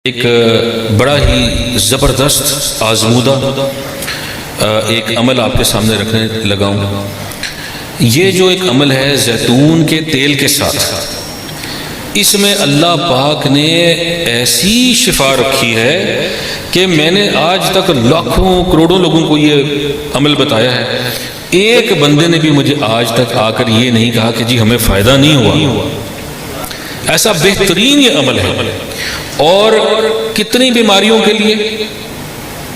ایک بڑا ہی زبردست آزمودہ ایک عمل آپ کے سامنے رکھنے لگا ہوں۔ یہ جو ایک عمل ہے زیتون کے تیل کے ساتھ، اس میں اللہ پاک نے ایسی شفا رکھی ہے کہ میں نے آج تک لاکھوں کروڑوں لوگوں کو یہ عمل بتایا ہے، ایک بندے نے بھی مجھے آج تک آ کر یہ نہیں کہا کہ جی ہمیں فائدہ نہیں ہوا۔ ایسا بہترین یہ عمل ہے، اور کتنی بیماریوں کے لیے؟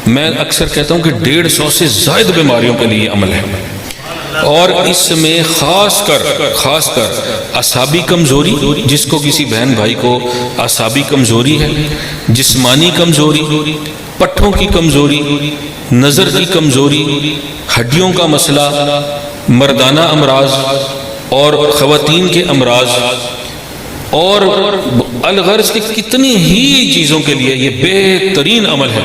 میں اکثر کہتا ہوں کہ 150 سے زائد بیماریوں کے لیے عمل ہے، اور اس میں خاص کر اعصابی کمزوری، جس کو کسی بہن بھائی کو اعصابی کمزوری ہے، جسمانی کمزوری، پٹھوں کی کمزوری، نظر کی کمزوری، ہڈیوں کا مسئلہ، مردانہ امراض اور خواتین کے امراض، اور الغرض کی کتنی ہی چیزوں کے لیے یہ بہترین عمل ہے۔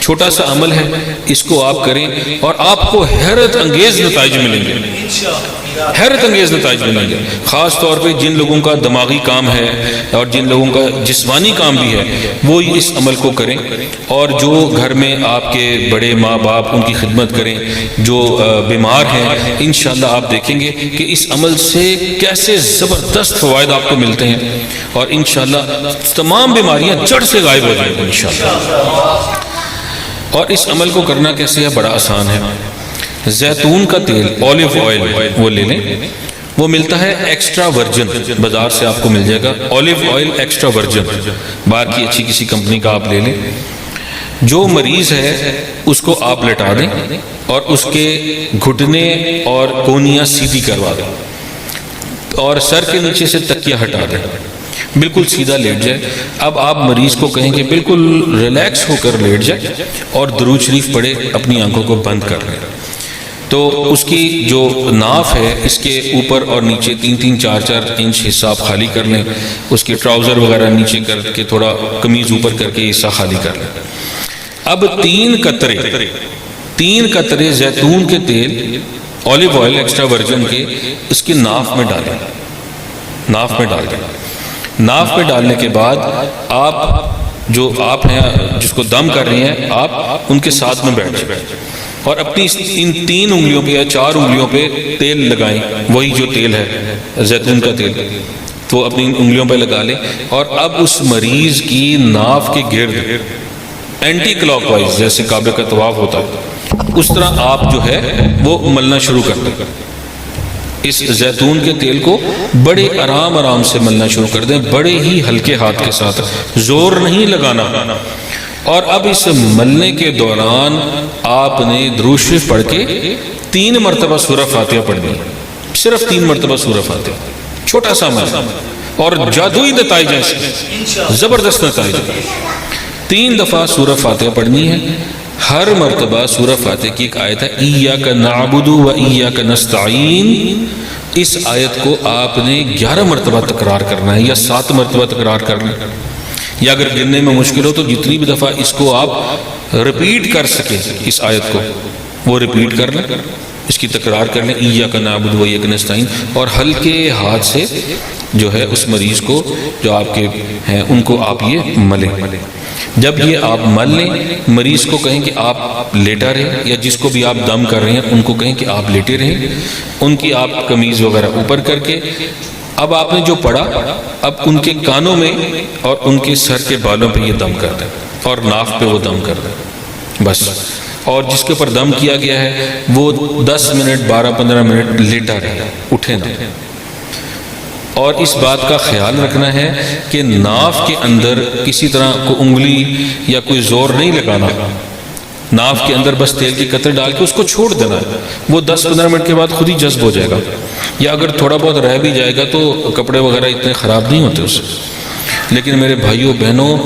چھوٹا سا عمل ہے، اس کو آپ کریں اور آپ کو حیرت انگیز نتائج ملیں گے، حیرت انگیز نتائج ملیں گے۔ خاص طور پہ جن لوگوں کا دماغی کام ہے اور جن لوگوں کا جسمانی کام بھی ہے، وہ اس عمل کو کریں، اور جو گھر میں آپ کے بڑے ماں باپ ان کی خدمت کریں، جو بیمار ہیں، انشاءاللہ آپ دیکھیں گے کہ اس عمل سے کیسے زبردست فوائد آپ کو ملتے ہیں، اور انشاءاللہ تمام بیماریاں جڑ سے غائب ہو جائیں گی انشاءاللہ۔ اور اس عمل کو کرنا کیسے ہے؟ بڑا آسان ہے۔ زیتون کا تیل، اولیو آئل، وہ لے لیں، وہ ملتا ہے ایکسٹرا ورجن، بازار سے آپ کو مل جائے گا اولیو آئل ایکسٹرا ورجن، باہر کی اچھی کسی کمپنی کا آپ لے لیں۔ جو مریض ہے اس کو آپ لٹا دیں اور اس کے گھٹنے اور کونیاں سیدھی کروا دیں، اور سر کے نیچے سے تکیہ ہٹا دیں، بالکل سیدھا لیٹ جائے۔ اب آپ مریض کو کہیں کہ بالکل ریلیکس ہو کر لیٹ جائے اور درود شریف پڑھے، اپنی آنکھوں کو بند کر لیں۔ تو اس کی جو ناف ہے، اس کے اوپر اور نیچے 3-4 انچ حصہ آپ خالی کر لیں، اس کے ٹراؤزر وغیرہ نیچے کر کے تھوڑا قمیض اوپر کر کے حصہ خالی کر لیں۔ اب 3 قطرے زیتون کے تیل، اولیو آئل ایکسٹرا ورجن کے، اس کی ناف میں ڈالیں، ناف میں ڈال دیں۔ ناف میں ڈالنے کے بعد آپ ہیں جس کو دم کر رہی ہیں، آپ ان کے ساتھ میں بیٹھ جائیں اور اپنی ان 3 انگلیوں پہ یا 4 انگلیوں پہ تیل لگائیں، وہی جو تیل ہے زیتون کا تیل، تو اپنی انگلیوں پہ لگا لیں، اور اب اس مریض کی ناف کے گرد اینٹی کلاک وائز، جیسے کعبے کا طواف ہوتا ہے اس طرح آپ جو ہے وہ ملنا شروع کر دیں۔ اس زیتون کے تیل کو بڑے آرام سے ملنا شروع کر دیں، بڑے ہی ہلکے ہاتھ کے ساتھ، زور نہیں لگانا۔ اور اب اس ملنے کے دوران آپ نے درود شریف پڑھ کے 3 مرتبہ سورہ فاتحہ پڑھنی، صرف 3 مرتبہ سورہ فاتحہ، چھوٹا سا عمل اور جادوئی نتائج ہیں، زبردست نتائج۔ 3 دفعہ سورہ فاتحہ پڑھنی ہے، ہر مرتبہ سورہ فاتحہ کی ایک آیت ہے ایاک نعبد و ایاک نستعین، اس آیت کو آپ نے 11 مرتبہ تکرار کرنا ہے یا 7 مرتبہ تکرار کرنا ہے، یا اگر گننے میں مشکل ہو تو جتنی بھی دفعہ اس کو آپ ریپیٹ کر سکیں، اس آیت کو وہ ریپیٹ کر لیں، اس کی تکرار کر لیں، ایاک نعبد و ایاک نستعین، اور ہلکے ہاتھ سے جو ہے اس مریض کو، جو آپ کے ہیں ان کو آپ یہ ملیں۔ جب یہ آپ مل لیں، مریض کو کہیں کہ آپ لیٹا رہیں، یا جس کو بھی آپ دم کر رہے ہیں ان کو کہیں کہ آپ لیٹے رہیں، ان کی آپ قمیض وغیرہ اوپر کر کے، اب آپ نے جو پڑھا اب ان کے کانوں میں اور ان کے سر کے بالوں پہ یہ دم کر دیں، اور ناف پہ وہ دم کر دیں بس۔ اور جس کے اوپر دم کیا گیا ہے وہ 10 منٹ 12-15 منٹ لیٹا رہے، اٹھے نہ۔ اور اس بات کا خیال رکھنا ہے کہ ناف کے اندر کسی طرح کوئی انگلی یا کوئی زور نہیں لگانا، ناف کے اندر بس تیل کی قطرے ڈال کے اس کو چھوڑ دینا ہے، وہ 10-15 منٹ کے بعد خود ہی جذب ہو جائے گا، یا اگر تھوڑا بہت رہ بھی جائے گا تو کپڑے وغیرہ اتنے خراب نہیں ہوتے اس سے۔ لیکن میرے بھائیوں بہنوں،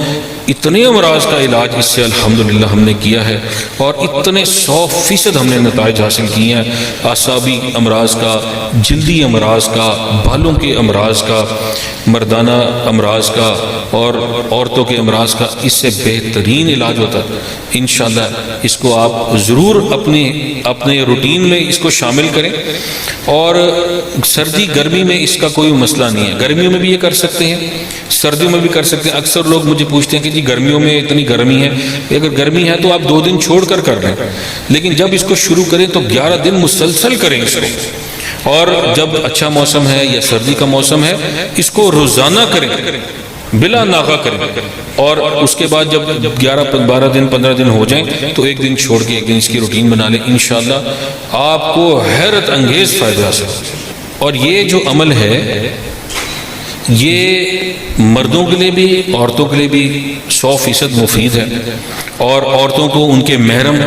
اتنے امراض کا علاج اس سے الحمدللہ ہم نے کیا ہے، اور اتنے 100% ہم نے نتائج حاصل کیے ہیں، اعصابی امراض کا، جلدی امراض کا، بالوں کے امراض کا، مردانہ امراض کا، اور عورتوں کے امراض کا، اس سے بہترین علاج ہوتا ہے۔ انشاءاللہ اس کو آپ ضرور اپنے روٹین میں اس کو شامل کریں، اور سردی گرمی میں اس کا کوئی مسئلہ نہیں ہے، گرمیوں میں بھی یہ کر سکتے ہیں، سردیوں میں بھی کر سکتے ہیں۔ اکثر لوگ مجھے پوچھتے ہیں کہ جی گرمیوں میں اتنی گرمی ہے، اگر گرمی ہے تو آپ 2 دن چھوڑ کر لیں، لیکن جب اس کو شروع کریں تو 11 دن مسلسل کریں اس کو، اور جب اچھا موسم ہے یا سردی کا موسم ہے اس کو روزانہ کریں، بلا ناغہ کریں، اور اس کے بعد جب 12 دن 15 دن ہو جائیں تو 1 دن چھوڑ کے 1 دن اس کی روٹین بنا لیں، انشاءاللہ آپ کو حیرت انگیز فائدہ حاصل۔ اور یہ جو عمل ہے یہ مردوں کے لیے بھی عورتوں کے لیے بھی 100% مفید ہے، اور عورتوں کو ان کے محرم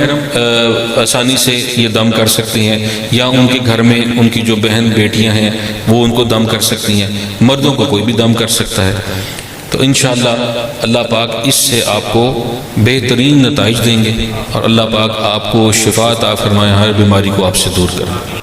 آسانی سے یہ دم کر سکتی ہیں، یا ان کے گھر میں ان کی جو بہن بیٹیاں ہیں وہ ان کو دم کر سکتی ہیں، مردوں کو کوئی بھی دم کر سکتا ہے۔ تو انشاءاللہ اللہ پاک اس سے آپ کو بہترین نتائج دیں گے، اور اللہ پاک آپ کو شفا عطا فرمائے، ہر بیماری کو آپ سے دور کرے۔